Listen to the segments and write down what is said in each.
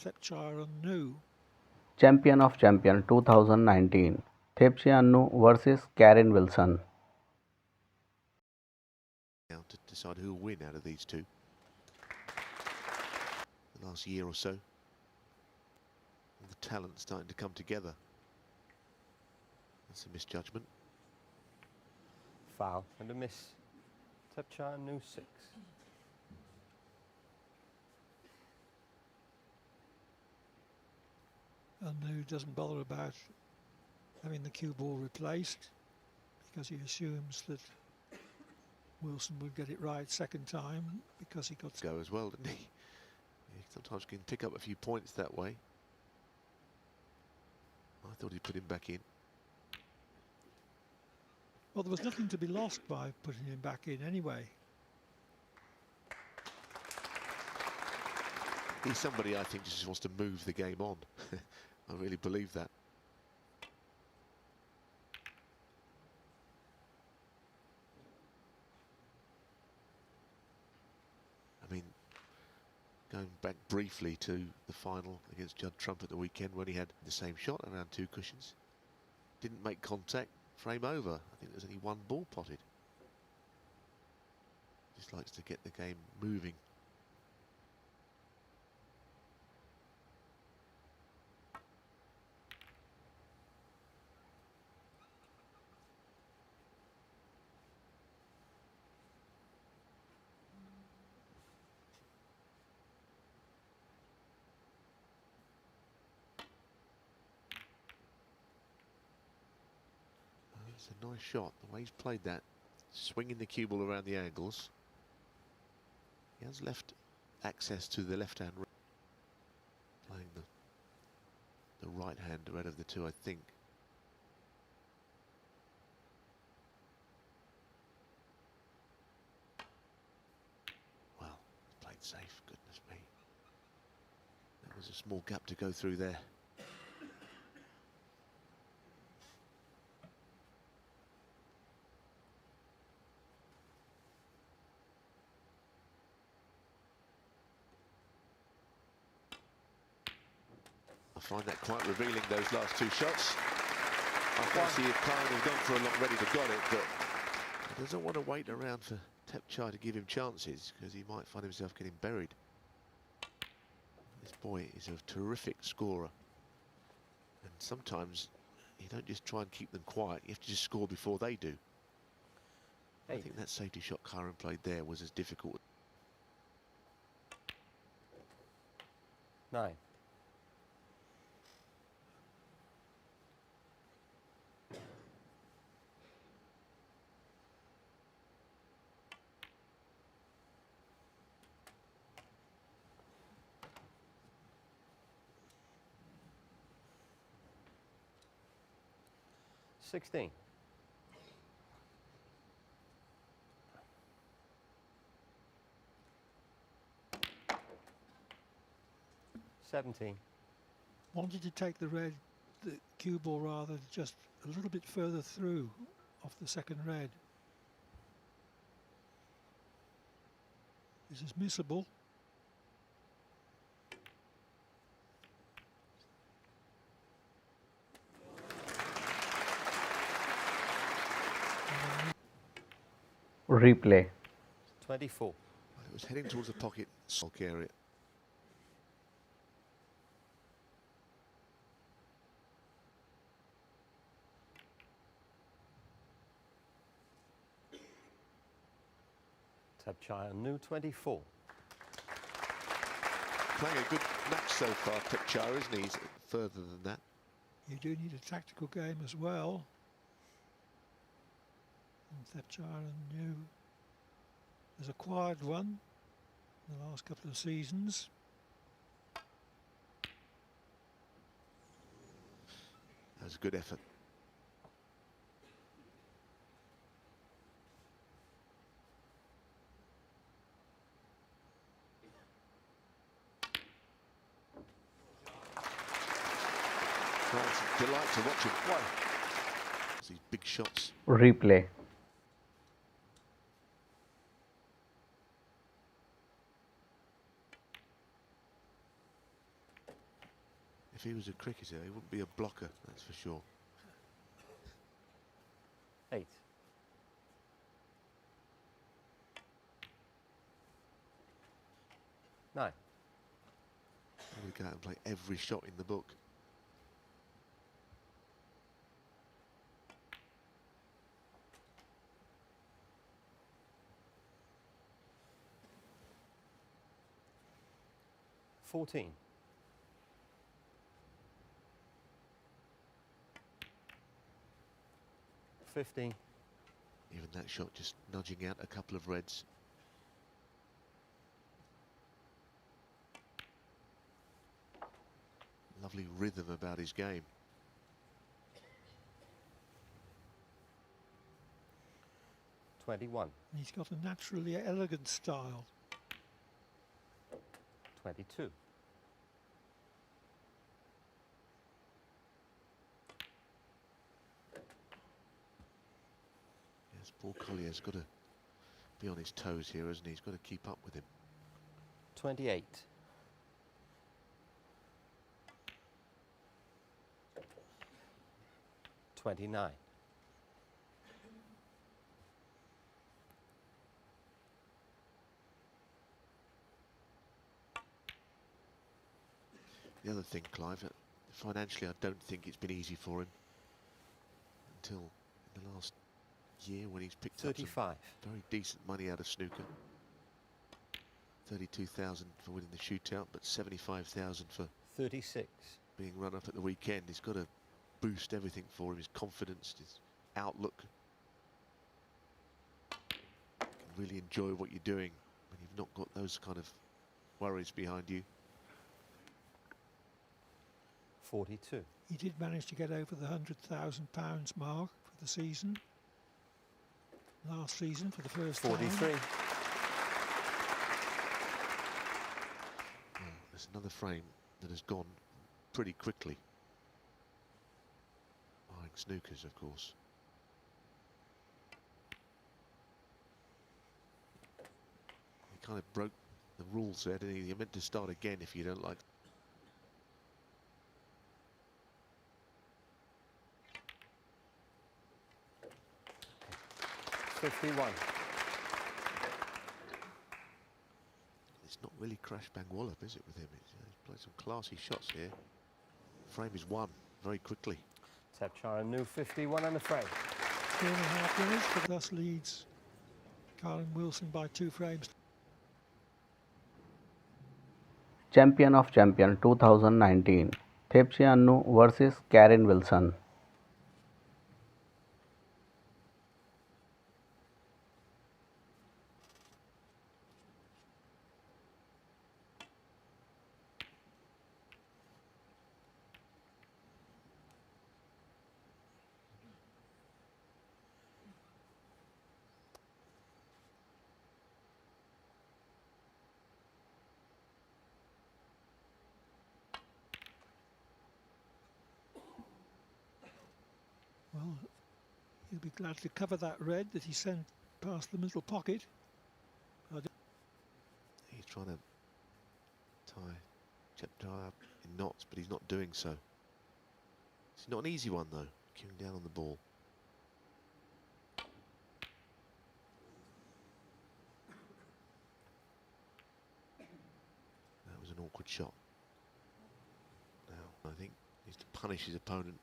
Thepchaiya Un-Nooh. Champion of Champion 2019. Thepchaiya Un-Nooh versus Kyren Wilson. Now to decide who will win out of these two. The last year or so, all the talent starting to come together. That's a misjudgment. Foul and a miss. Thepchaiya Un-Nooh 6. Un-Nooh doesn't bother about having the cue ball replaced because he assumes that Wilson would get it right second time because he got to go as well, didn't he? He sometimes can pick up a few points that way. I thought he'd put him back in. Well, there was nothing to be lost by putting him back in anyway. He's somebody I think just wants to move the game on. I really believe that. I mean, going back briefly to the final against Judd Trump at the weekend when he had the same shot around 2 cushions. Didn't make contact, frame over. I think there's only 1 ball potted. Just likes to get the game moving. It's a nice shot, the way he's played that, swinging the cue ball around the angles. He has left access to the left hand, playing the right hander out of the two, I think. Well, played safe, goodness me. There was a small gap to go through there. I find that quite revealing, those last 2 shots. I fancy if Kyren has gone for a long ready to got it, but he doesn't want to wait around for Thepchaiya to give him chances, because he might find himself getting buried. This boy is a terrific scorer, and sometimes you don't just try and keep them quiet, you have to just score before they do. I think that safety shot Kyren played there was as difficult. 9. $16. 17. Wanted to take the cue ball rather just a little bit further through off the second red. This is missable. Replay. 24. Well, it was heading towards the pocket sulk area. Thepchaiya Un-Nooh 24. Playing a good match so far, Thepchaiya, isn't he? He's further than that. You do need a tactical game as well. And Thepchaiya Un-Nooh has acquired one in the last couple of seasons. That was a good effort. Well, it's a delight to watch him. These big shots. Replay. he was a cricketer, he wouldn't be a blocker, that's for sure. 8. Nine. He would go out and play every shot in the book. $14. 15. Even that shot just nudging out a couple of reds. Lovely rhythm about his game. 21. He's got a naturally elegant style. 22. Yes, Paul Collier's got to be on his toes here, hasn't he? He's got to keep up with him. 28. 29. The other thing, Clive, financially I don't think it's been easy for him until the last year when he's picked up some 35. very decent money out of snooker. 32,000 for winning the shootout, but 75,000 for 36. being run up at the weekend. He's got to boost everything for him, his confidence, his outlook. You can really enjoy what you're doing when you've not got those kind of worries behind you. 42. He did manage to get over the £100,000 mark for the season. Last season for the first 43. time. Well, there's another frame that has gone pretty quickly. Buying snookers, of course. He kind of broke the rules there, didn't he? You're meant to start again if you don't like. 51. It's not really crash bang wallop, is it, with him? He's played some classy shots here. Frame is won very quickly. Thepchaiya Un-Nooh 51 on the frame. 2.5 minutes, but thus leads Kyren Wilson by 2 frames. Champion of Champion 2019, Thepchaiya Un-Nooh versus Kyren Wilson. Well, he'll be glad to cover that red that he sent past the middle pocket. He's trying to tie Thepchaiya up in knots, but he's not doing so. It's not an easy one, though, queuing down on the ball. That was an awkward shot. Now, I think he needs to punish his opponent,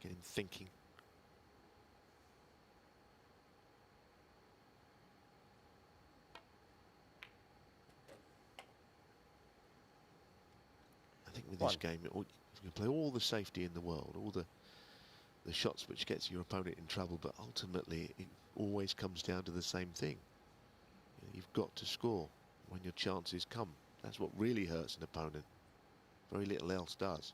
get him thinking. I think with this game, you can play all the safety in the world, all the shots which gets your opponent in trouble, but ultimately it always comes down to the same thing. You've got to score when your chances come. That's what really hurts an opponent. Very little else does.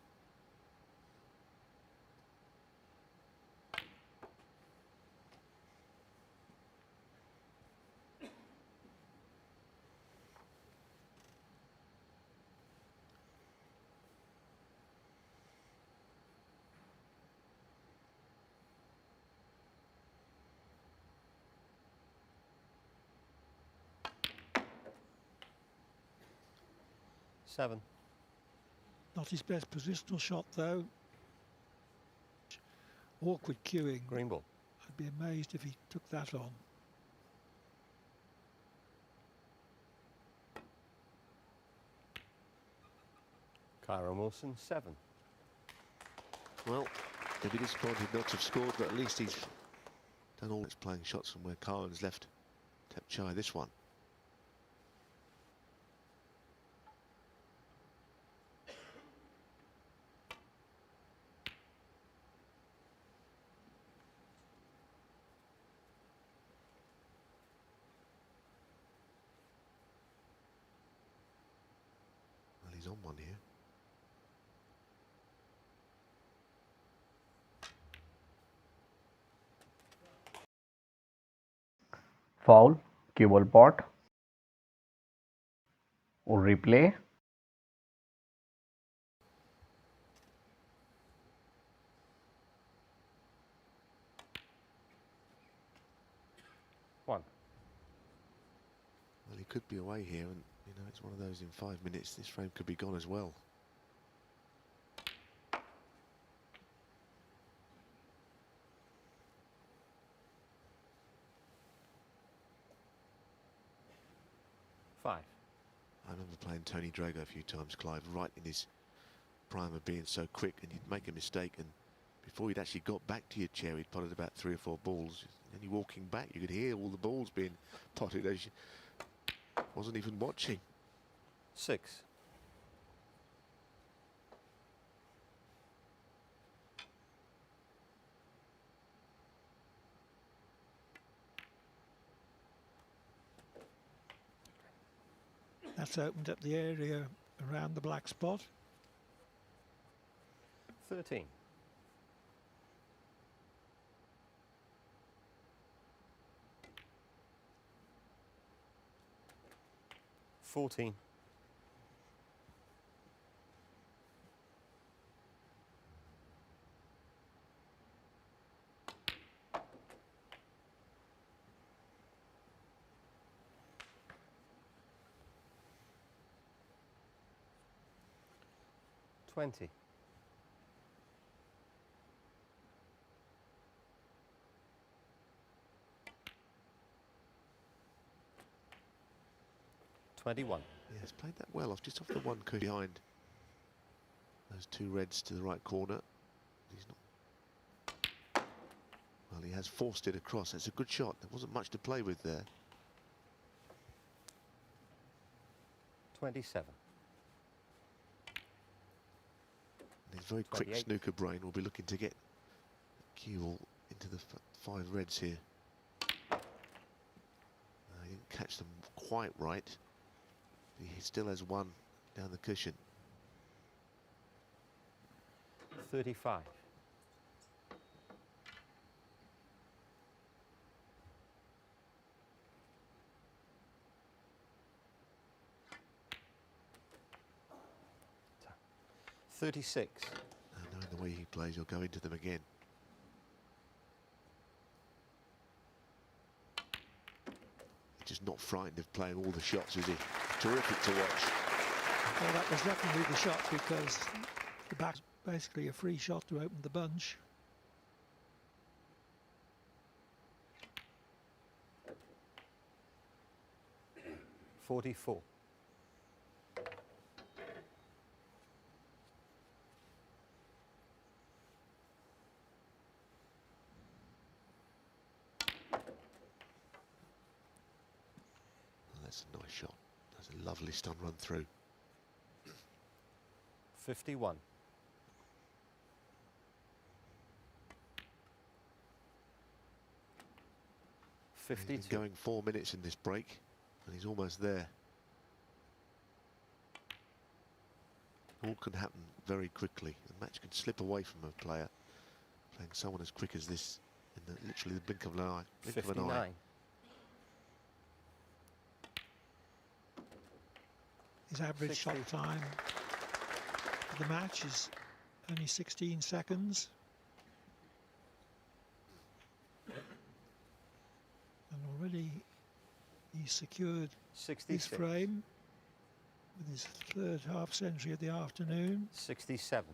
Not his best positional shot though. Awkward cueing. Green ball. I'd be amazed if he took that on. Kyren Wilson, 7. Well, they'll be disappointed not to have scored, but at least he's done all his playing shots from where Kyren's left Thepchaiya this one. Well, he's on one here. Foul, cue ball pot. Replay. One. Well, he could be away here, and you know it's one of those in 5 minutes. This frame could be gone as well. Five. I remember playing Tony Drago a few times, Clive, right in his prime of being so quick, and you'd make a mistake, and before you'd actually got back to your chair, he'd potted about 3 or 4 balls. And you walking back, you could hear all the balls being potted as you wasn't even watching. 6. That's opened up the area around the black spot. 13. 14. 20. 21. Yeah, he's played that well off just off the one cushion behind those 2 reds to the right corner. He's not. Well, he has forced it across. That's a good shot. There wasn't much to play with there. 27. And his very quick 28. snooker brain will be looking to get the cue ball into the 5 reds here. He didn't catch them quite right. He still has 1 down the cushion. 35. 36. And knowing the way he plays, he'll go into them again. Just not frightened of playing all the shots, is he? Terrific to watch. Well, that was definitely the shot, because the back's basically a free shot to open the bunch. $44. That's a nice shot. That's a lovely stun run through. 51. 52. He's been going 4 minutes in this break, and he's almost there. All can happen very quickly. The match can slip away from a player playing someone as quick as this in literally the blink of an eye. 59. His average 60. shot time of the match is only 16 seconds. And already he's secured 66. his frame with his third half century of the afternoon. 67.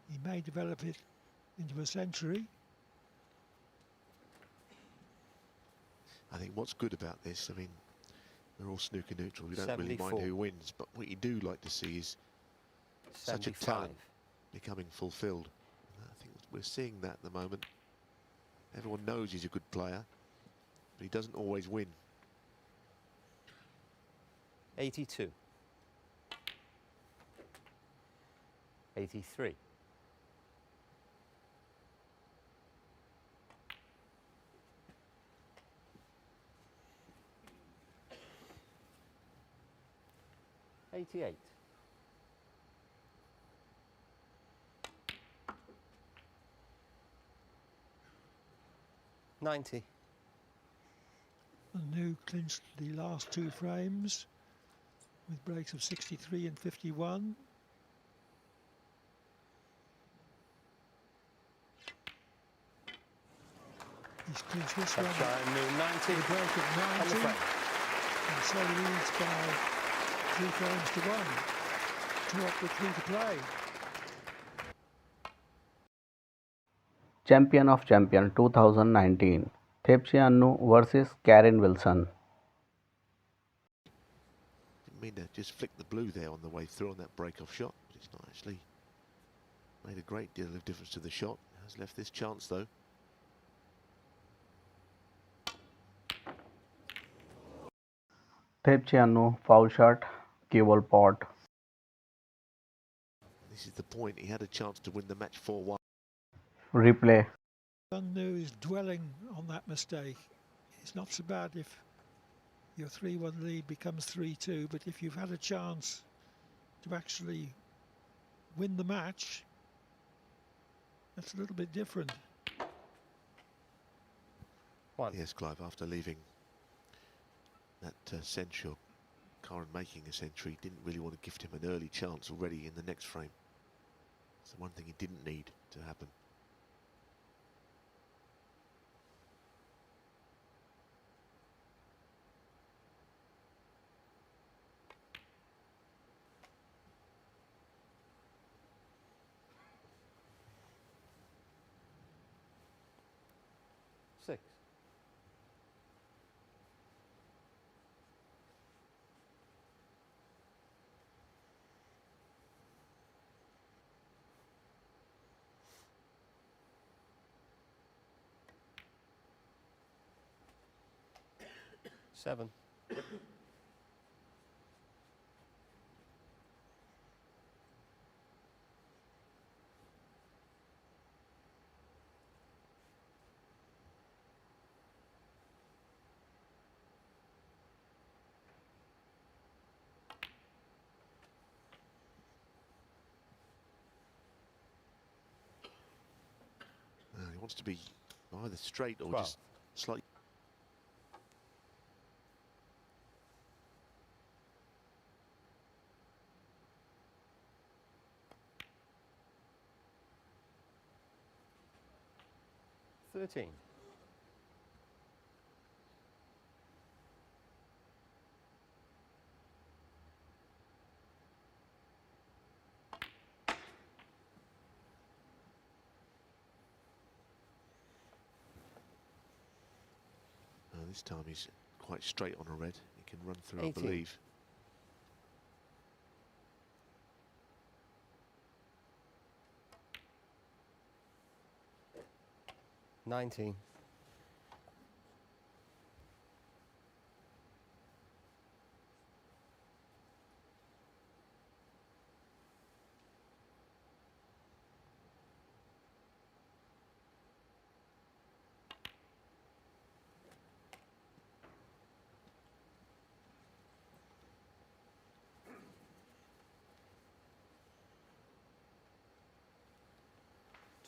He may develop it into a century. I think what's good about this, I mean, we're all snooker neutral. We don't really 74. mind who wins, but what you do like to see is such a 75. talent becoming fulfilled. I think we're seeing that at the moment. Everyone knows he's a good player, but he doesn't always win. 82. 83. 88. 90. Un-Nooh clinched the last two frames with breaks of 63 and 51. He's clinched this one Thepchaiya Un-Nooh, 90. with a break of On the 90, frame. and so leads by 3 frames to 1. 2 up with 3 to play. Champion of Champion 2019, Thepchaiya Un-Nooh versus Kyren Wilson. Didn't mean to just flick the blue there on the way through on that break-off shot, but it's not actually made a great deal of difference to the shot. Has left this chance though. Thepchaiya Un-Nooh foul shot, cue ball pot. This is the point. He had a chance to win the match 4-1. Replay. Un-Nooh is dwelling on that mistake. It's not so bad if your 3-1 lead becomes 3-2, but if you've had a chance to actually win the match, that's a little bit different. 1. Yes, Clive, after leaving that century, Kyren making a century, didn't really want to gift him an early chance already in the next frame. It's the one thing he didn't need to happen. Six. 7. He wants to be either straight or 12. just slightly. Thirteen. 'This time he's quite straight on a red. He can run through, 18. I believe. 19.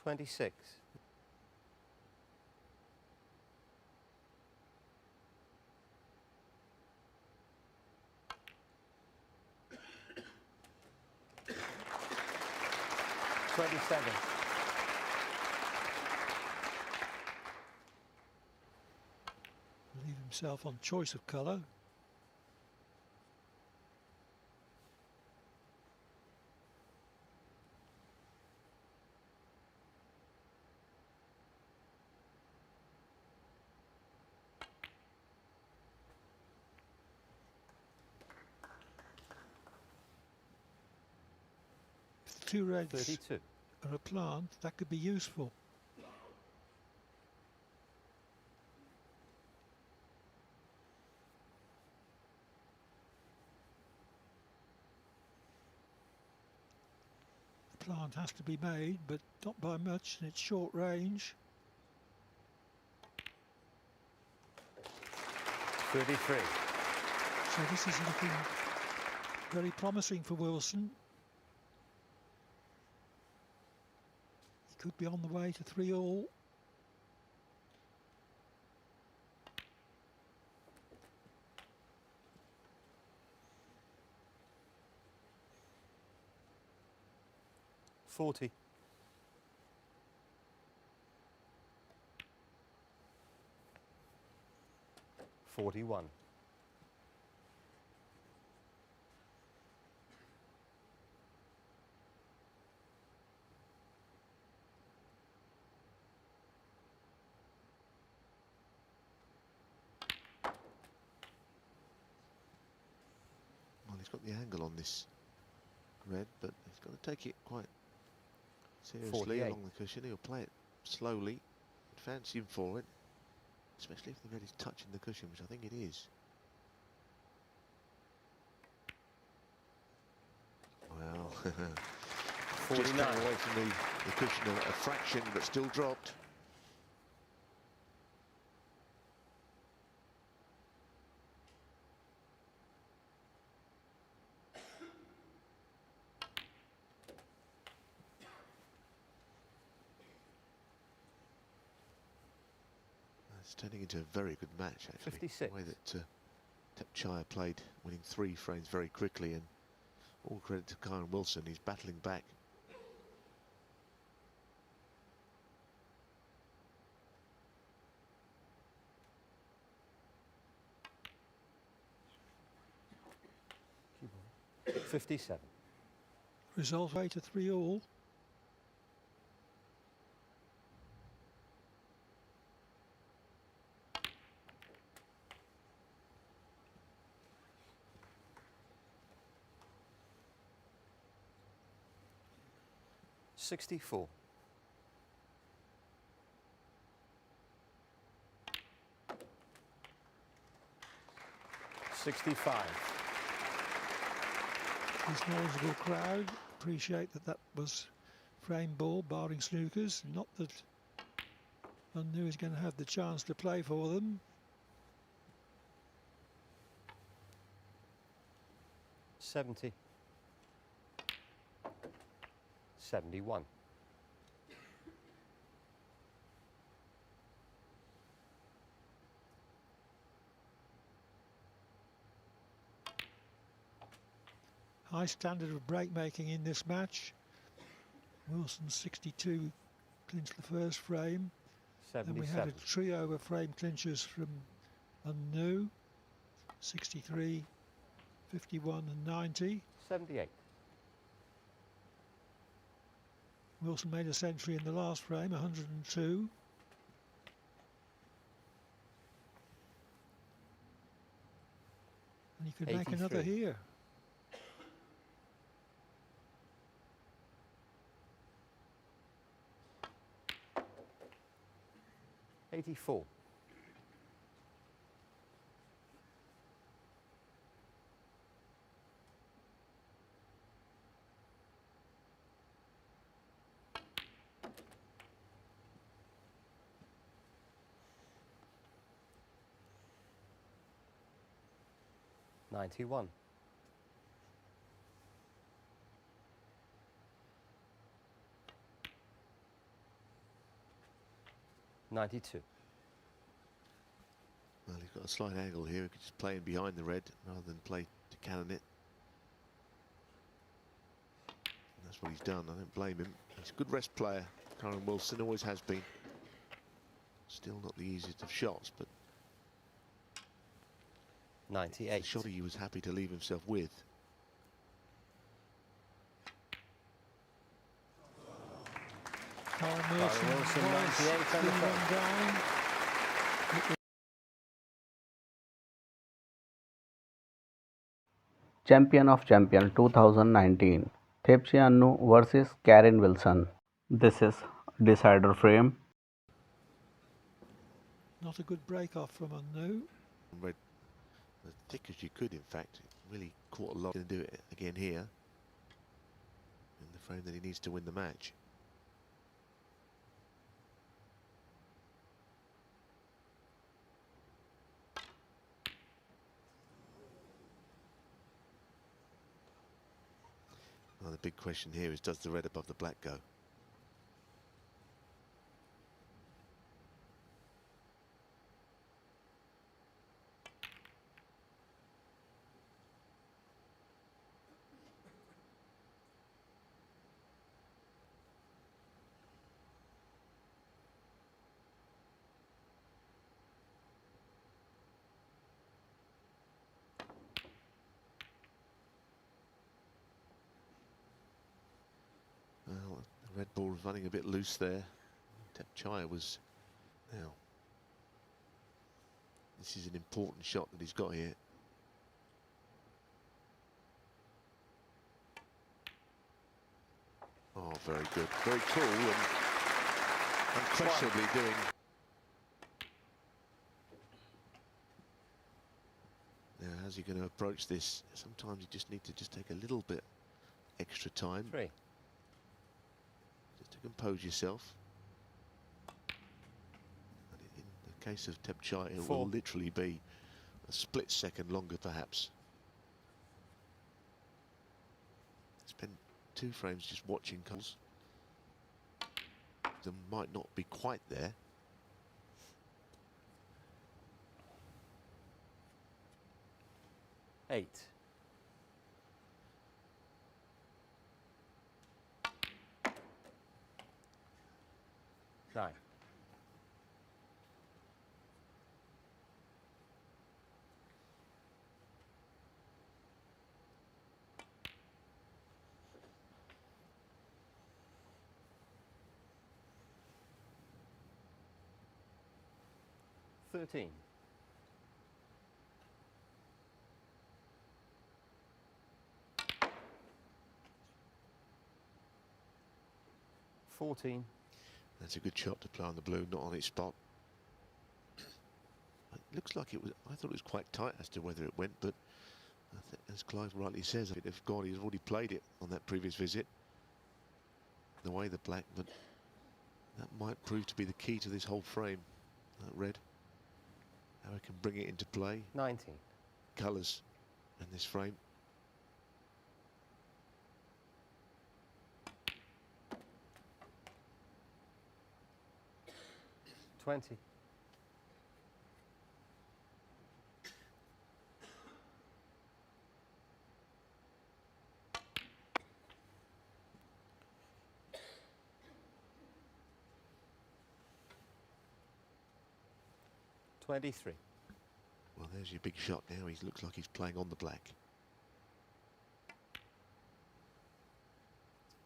26. 27. Leave himself on choice of colour. two reds 32. are a plant, that could be useful. The plant has to be made, but not by much, and it's short range. 33. So this is looking very promising for Wilson. He could be on the way to 3-all. $40. 41. Well, he's got the angle on this red, but he's got to take it quite seriously 48. along the cushion. He'll play it slowly. Fancy him for it, especially if the red is touching the cushion, which I think it is. Well, just 49. came away from the cushion a fraction, but still dropped. It's turning into a very good match, actually. 56. The way that Thepchaiya played, winning 3 frames very quickly, and all credit to Kyren Wilson. He's battling back. Keep on. 57. Result way to 3-all. $64. 65. This knowledgeable crowd appreciate that was frame ball, barring snookers. Not that Un-Nooh is going to have the chance to play for them. 70. 71. High standard of break making in this match. Wilson 62 clinched the first frame. Then we had a 77. trio of frame clinchers from Un-Nooh, 63, 51 and 90. 78. Wilson made a century in the last frame, 102. And he could make another 83. here. $84. 91. 92. Well, he's got a slight angle here. He could just play in behind the red rather than play to cannon it. And that's what he's done. I don't blame him. He's a good rest player. Kyren Wilson always has been. Still not the easiest of shots, but 98. the shot he was happy to leave himself with. Kyren Wilson, Wilson, was 98 on the 3-1 front. down. Champion of Champion 2019, Thepchaiya Un-Nooh versus Kyren Wilson. This is decider frame. Not a good break off from Unnooh. Read as thick as you could, in fact. Really caught a lot. Going to do it again here in the frame that he needs to win the match. Well, the big question here is, does the red above the black go? Well, the red ball was running a bit loose there. Thepchaiya was now. This is an important shot that he's got here. Oh, very good. Very cool and unquestionably doing. Now, how's he going to approach this? Sometimes you just need to take a little bit extra time. 3. Just to compose yourself. And in the case of Thepchaiya, it 4. will literally be a split second longer, perhaps. Spend 2 frames just watching calls. Them might not be quite there. Eight. Nine. Thirteen. 14. That's a good shot to play on the blue, not on its spot. It looks like it was. I thought it was quite tight as to whether it went, but I think, as Clive rightly says, if God, he's already played it on that previous visit. The way the black, but that might prove to be the key to this whole frame. That red, how I can bring it into play. 19. Colours in this frame. 20. 23. Well, there's your big shot now. He looks like he's playing on the black.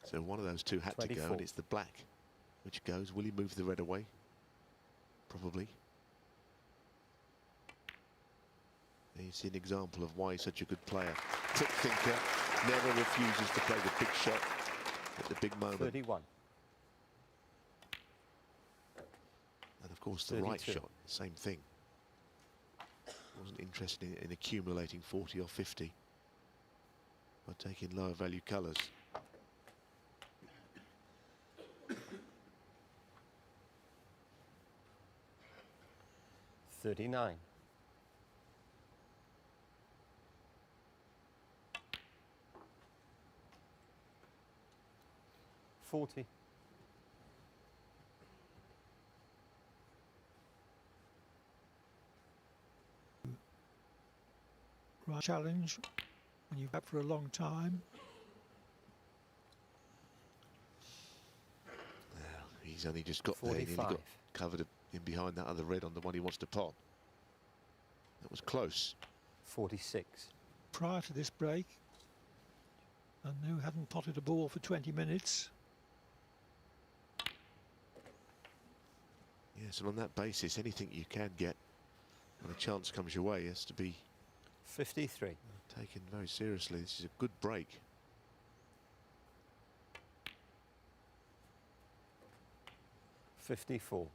So one of those two had to go, 24. and it's the black which goes. Will he move the red away? Probably. He's an example of why he's such a good player. Quick thinker, never refuses to play the big shot at the big moment. 31. And of course the right 32. shot, same thing. Wasn't interested in accumulating 40 or 50 by taking lower value colours. $39. 40. Right challenge when you've had for a long time. He's only just got there. He nearly 45. got covered in behind that other red on the one he wants to pot. That was close. 46. Prior to this break, Unnooh hadn't potted a ball for 20 minutes. Yes, and on that basis, anything you can get when a chance comes your way has to be 53. taken very seriously. This is a good break. 54.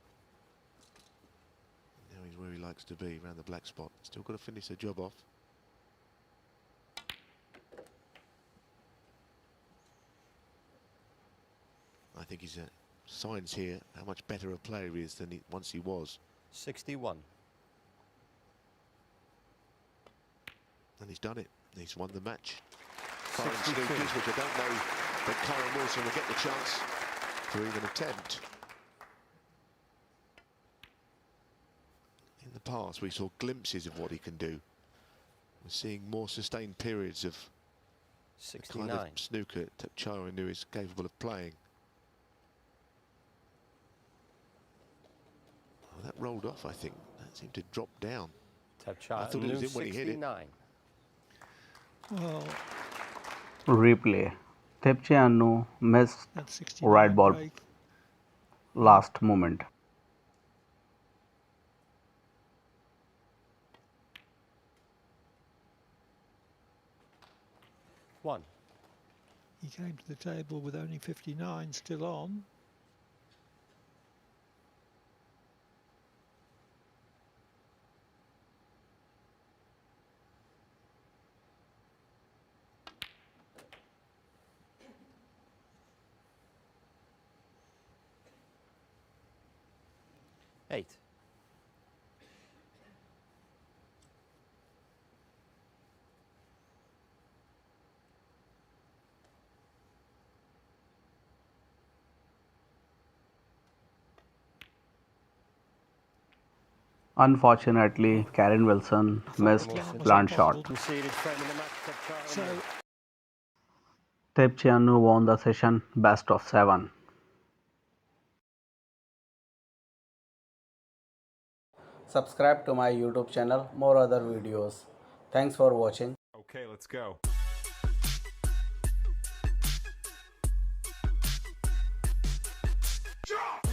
Now he's where he likes to be, around the black spot. Still got to finish the job off. I think he's signs here how much better a player he is than once he was. 61. And he's done it. He's won the match. Firing 62. snookers, which I don't know that Kyren Wilson will get the chance to even attempt. In the past, we saw glimpses of what he can do. We're seeing more sustained periods of the 69. kind of snooker Thepchaiya Un-Nooh is capable of playing. Oh, that rolled off, I think. That seemed to drop down. I Thepchaiya thought it was Un-Nooh, in when he hit it. 69. Well, Replay. Thepchaiya Un-Nooh missed that 69 right ball break. last moment. One. He came to the table with only 59 still on. Eight. Unfortunately, Kyren Wilson missed Wilson. plant shot. Conceded frame in the match. Thepchaiya So Un-Nooh. Thepchaiya Un-Nooh won the session best of 7. Subscribe to my YouTube channel, more other videos. Thanks for watching. Okay, let's go. Drop!